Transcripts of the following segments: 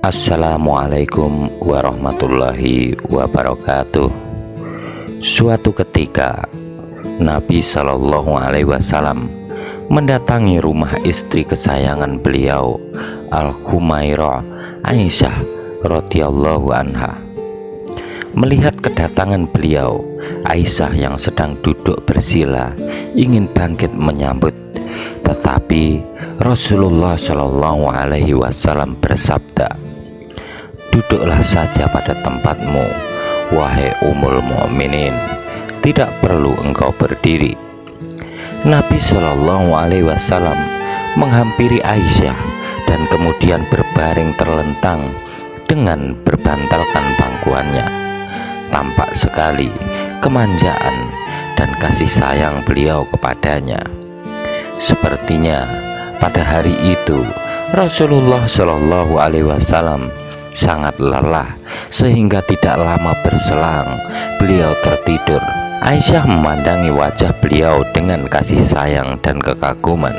Assalamualaikum warahmatullahi wabarakatuh. Suatu ketika Nabi Shallallahu Alaihi Wasallam mendatangi rumah istri kesayangan beliau, Al-Humairah Aisyah radhiyallahu anha. Melihat kedatangan beliau, Aisyah yang sedang duduk bersila ingin bangkit menyambut, tetapi Rasulullah Shallallahu Alaihi Wasallam bersabda, "Duduklah saja pada tempatmu, wahai Ummul Mukminin, tidak perlu engkau berdiri." Nabi Shallallahu Alaihi Wasallam menghampiri Aisyah dan kemudian berbaring terlentang dengan berbantalkan pangkuannya. Tampak sekali kemanjaan dan kasih sayang beliau kepadanya. Sepertinya pada hari itu Rasulullah Shallallahu Alaihi Wasallam sangat lelah, sehingga tidak lama berselang beliau tertidur. Aisyah memandangi wajah beliau dengan kasih sayang dan kekaguman.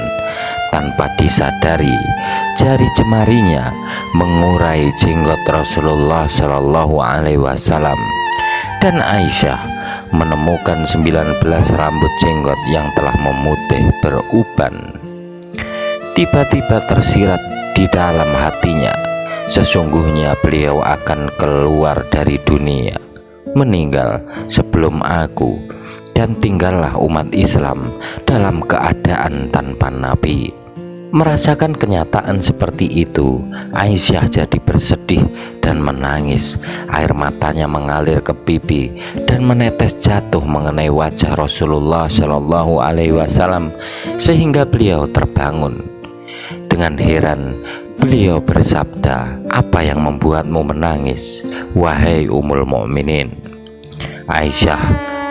Tanpa disadari, jari jemarinya mengurai jenggot Rasulullah Shallallahu Alaihi Wasallam, dan Aisyah menemukan 19 rambut jenggot yang telah memutih beruban. Tiba-tiba tersirat di dalam hatinya, sesungguhnya beliau akan keluar dari dunia, meninggal sebelum aku, dan tinggallah umat Islam dalam keadaan tanpa Nabi. Merasakan kenyataan seperti itu, Aisyah jadi bersedih dan menangis. Air matanya mengalir ke pipi dan menetes jatuh mengenai wajah Rasulullah Shallallahu Alaihi Wasallam, sehingga beliau terbangun. Dengan heran, beliau bersabda, "Apa yang membuatmu menangis, wahai Ummul Mukminin?" Aisyah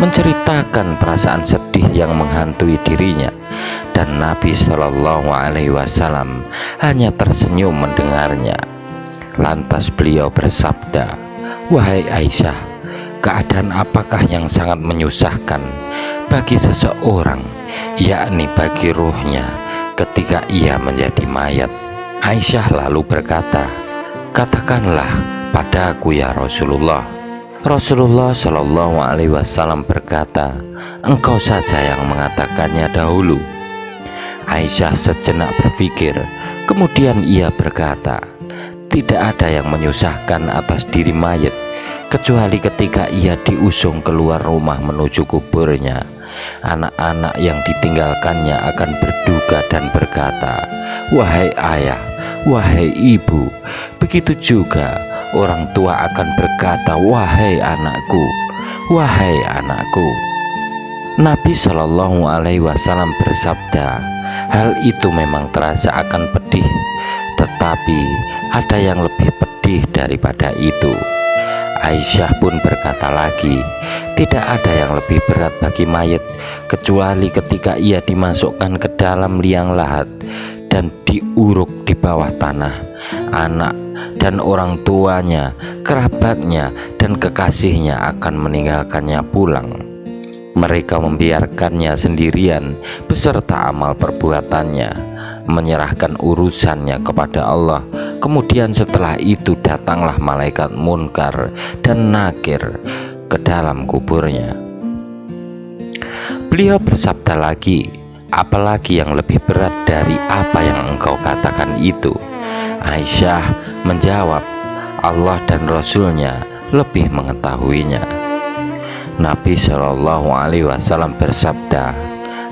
menceritakan perasaan sedih yang menghantui dirinya, dan Nabi Shallallahu Alaihi Wasallam hanya tersenyum mendengarnya. Lantas beliau bersabda, "Wahai Aisyah, keadaan apakah yang sangat menyusahkan bagi seseorang, yakni bagi ruhnya, ketika ia menjadi mayat?" Aisyah lalu berkata, "Katakanlah padaku ya Rasulullah." Rasulullah Shallallahu Alaihi Wasallam berkata, "Engkau saja yang mengatakannya dahulu." Aisyah sejenak berpikir, kemudian ia berkata, "Tidak ada yang menyusahkan atas diri mayat kecuali ketika ia diusung keluar rumah menuju kuburnya. Anak-anak yang ditinggalkannya akan berduka dan berkata, 'Wahai ayah, wahai ibu.' Begitu juga orang tua akan berkata, 'Wahai anakku, wahai anakku.'" Nabi Shallallahu Alaihi Wasallam bersabda, "Hal itu memang terasa akan pedih, tetapi ada yang lebih pedih daripada itu." Aisyah pun berkata lagi, "Tidak ada yang lebih berat bagi mayat kecuali ketika ia dimasukkan ke dalam liang lahat dan diuruk di bawah tanah. Anak dan orang tuanya, kerabatnya, dan kekasihnya akan meninggalkannya pulang. Mereka membiarkannya sendirian beserta amal perbuatannya, menyerahkan urusannya kepada Allah. Kemudian setelah itu datanglah malaikat Munkar dan Nakir ke dalam kuburnya." Beliau bersabda lagi, "Apalagi yang lebih berat dari apa yang engkau katakan itu?" Aisyah menjawab, "Allah dan Rasulnya lebih mengetahuinya." Nabi Shallallahu Alaihi Wasallam bersabda,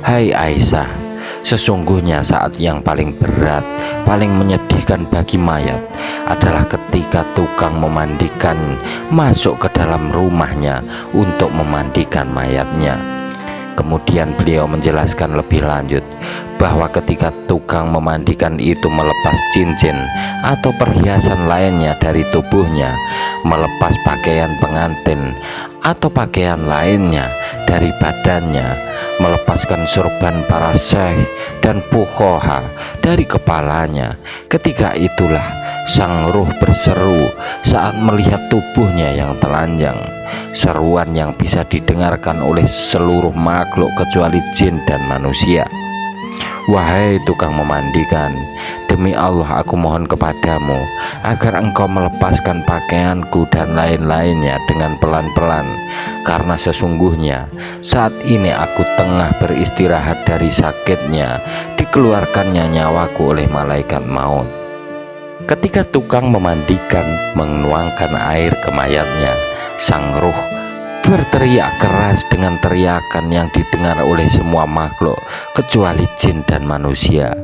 "Hai Aisyah, sesungguhnya saat yang paling berat, paling menyedihkan bagi mayat adalah ketika tukang memandikan masuk ke dalam rumahnya untuk memandikan mayatnya." Kemudian beliau menjelaskan lebih lanjut bahwa ketika tukang memandikan itu melepas cincin atau perhiasan lainnya dari tubuhnya, melepas pakaian pengantin atau pakaian lainnya dari badannya, melepaskan sorban para syekh dan pukhoha dari kepalanya, ketika itulah sang ruh berseru saat melihat tubuhnya yang telanjang, seruan yang bisa didengarkan oleh seluruh makhluk kecuali jin dan manusia. "Wahai tukang memandikan, Demi Allah aku mohon kepadamu agar engkau melepaskan pakaianku dan lain-lainnya dengan pelan-pelan, karena sesungguhnya saat ini aku tengah beristirahat dari sakitnya dikeluarkannya nyawaku oleh malaikat maut. Ketika tukang memandikan menuangkan air ke mayatnya, sang ruh berteriak keras dengan teriakan yang didengar oleh semua makhluk kecuali jin dan manusia.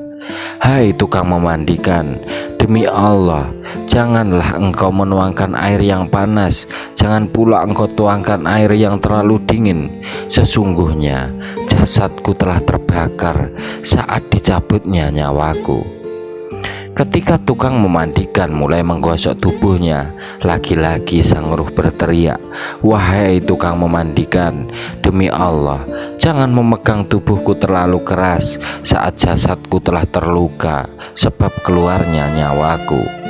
Hai tukang memandikan, demi Allah, janganlah engkau menuangkan air yang panas, jangan pula engkau tuangkan air yang terlalu dingin. Sesungguhnya jasadku telah terbakar saat dicabutnya nyawaku. Ketika tukang memandikan mulai menggosok tubuhnya, lagi-lagi sang ruh berteriak, wahai tukang memandikan, demi Allah, jangan memegang tubuhku terlalu keras saat jasadku telah terluka sebab keluarnya nyawaku.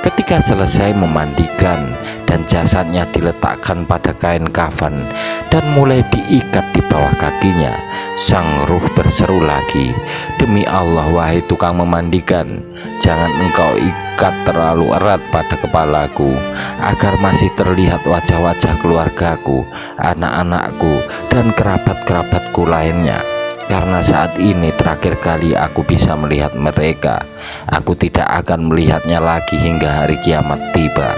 Ketika selesai memandikan dan jasadnya diletakkan pada kain kafan dan mulai diikat di bawah kakinya, sang ruh berseru lagi, demi Allah wahai tukang memandikan, jangan engkau ikat terlalu erat pada kepalaku agar masih terlihat wajah-wajah keluargaku, anak-anakku, dan kerabat-kerabatku lainnya. Karena saat ini terakhir kali aku bisa melihat mereka. Aku tidak akan melihatnya lagi hingga hari kiamat tiba.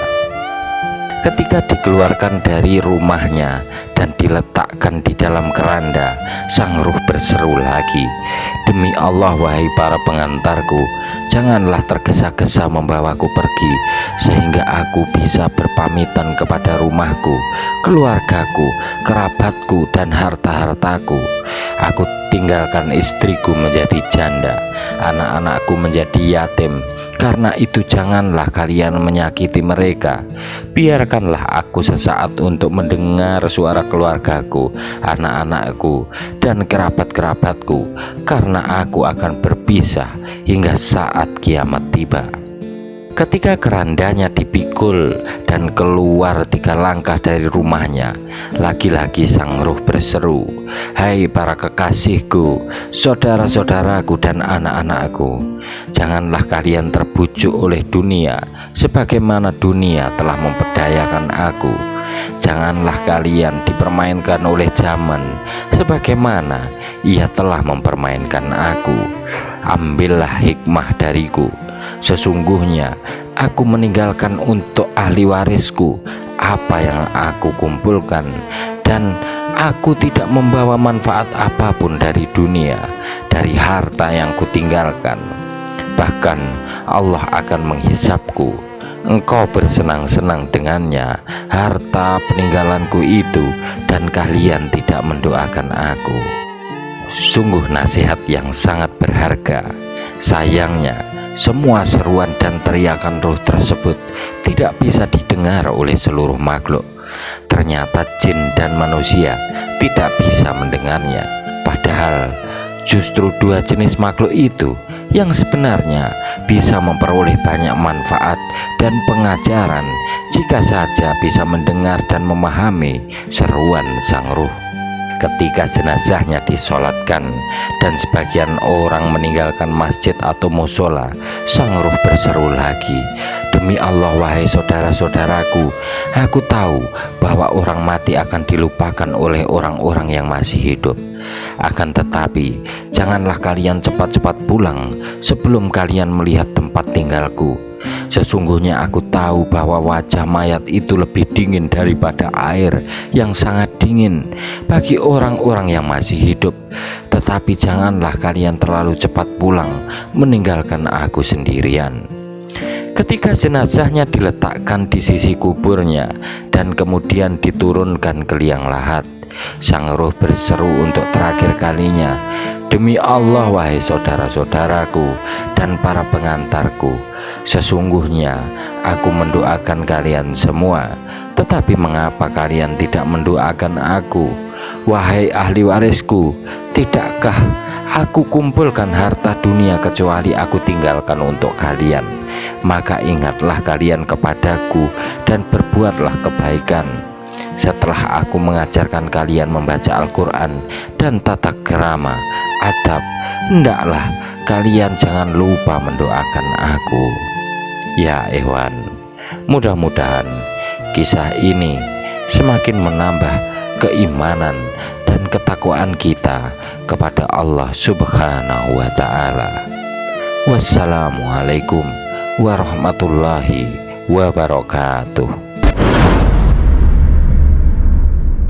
Ketika dikeluarkan dari rumahnya dan diletakkan di dalam keranda, sang ruh berseru lagi, demi Allah wahai para pengantarku, janganlah tergesa-gesa membawaku pergi sehingga aku bisa berpamitan kepada rumahku, keluargaku, kerabatku, dan harta-hartaku. Aku tinggalkan istriku menjadi janda, anak-anakku menjadi yatim. Karena itu janganlah kalian menyakiti mereka. Biarkanlah aku sesaat untuk mendengar suara keluargaku, anak-anakku, dan kerabat-kerabatku, karena aku akan berpisah hingga saat kiamat tiba. Ketika kerandanya dipikul dan keluar 3 langkah dari rumahnya, lagi-lagi sang ruh berseru, hai para kekasihku, saudara-saudaraku, dan anak-anakku, janganlah kalian terbujuk oleh dunia sebagaimana dunia telah memperdayakan aku. Janganlah kalian dipermainkan oleh zaman sebagaimana ia telah mempermainkan aku. Ambillah hikmah dariku. Sesungguhnya aku meninggalkan untuk ahli warisku apa yang aku kumpulkan, dan aku tidak membawa manfaat apapun dari dunia, dari harta yang kutinggalkan. Bahkan Allah akan menghisapku. Engkau bersenang-senang dengannya, harta peninggalanku itu, dan kalian tidak mendoakan aku. Sungguh nasihat yang sangat berharga. Sayangnya semua seruan dan teriakan roh tersebut tidak bisa didengar oleh seluruh makhluk. Ternyata jin dan manusia tidak bisa mendengarnya. Padahal justru 2 jenis makhluk itu yang sebenarnya bisa memperoleh banyak manfaat dan pengajaran jika saja bisa mendengar dan memahami seruan sang ruh. Ketika jenazahnya disolatkan dan sebagian orang meninggalkan masjid atau musola, sang ruh berseru lagi, demi Allah wahai saudara-saudaraku, aku tahu bahwa orang mati akan dilupakan oleh orang-orang yang masih hidup. Akan tetapi janganlah kalian cepat-cepat pulang sebelum kalian melihat tempat tinggalku. Sesungguhnya aku tahu bahwa wajah mayat itu lebih dingin daripada air yang sangat dingin bagi orang-orang yang masih hidup. Tetapi janganlah kalian terlalu cepat pulang meninggalkan aku sendirian. Ketika jenazahnya diletakkan di sisi kuburnya dan kemudian diturunkan ke liang lahat, sang ruh berseru untuk terakhir kalinya, demi Allah wahai saudara-saudaraku dan para pengantarku, sesungguhnya aku mendoakan kalian semua, tetapi mengapa kalian tidak mendoakan aku? Wahai ahli warisku, tidakkah aku kumpulkan harta dunia kecuali aku tinggalkan untuk kalian? Maka ingatlah kalian kepadaku dan berbuatlah kebaikan. Setelah aku mengajarkan kalian membaca Al-Quran dan tata krama, adab, hendaklah kalian jangan lupa mendoakan aku. Ya ikhwan, mudah-mudahan kisah ini semakin menambah keimanan dan ketakwaan kita kepada Allah Subhanahu wa Ta'ala. Wassalamualaikum warahmatullahi wabarakatuh.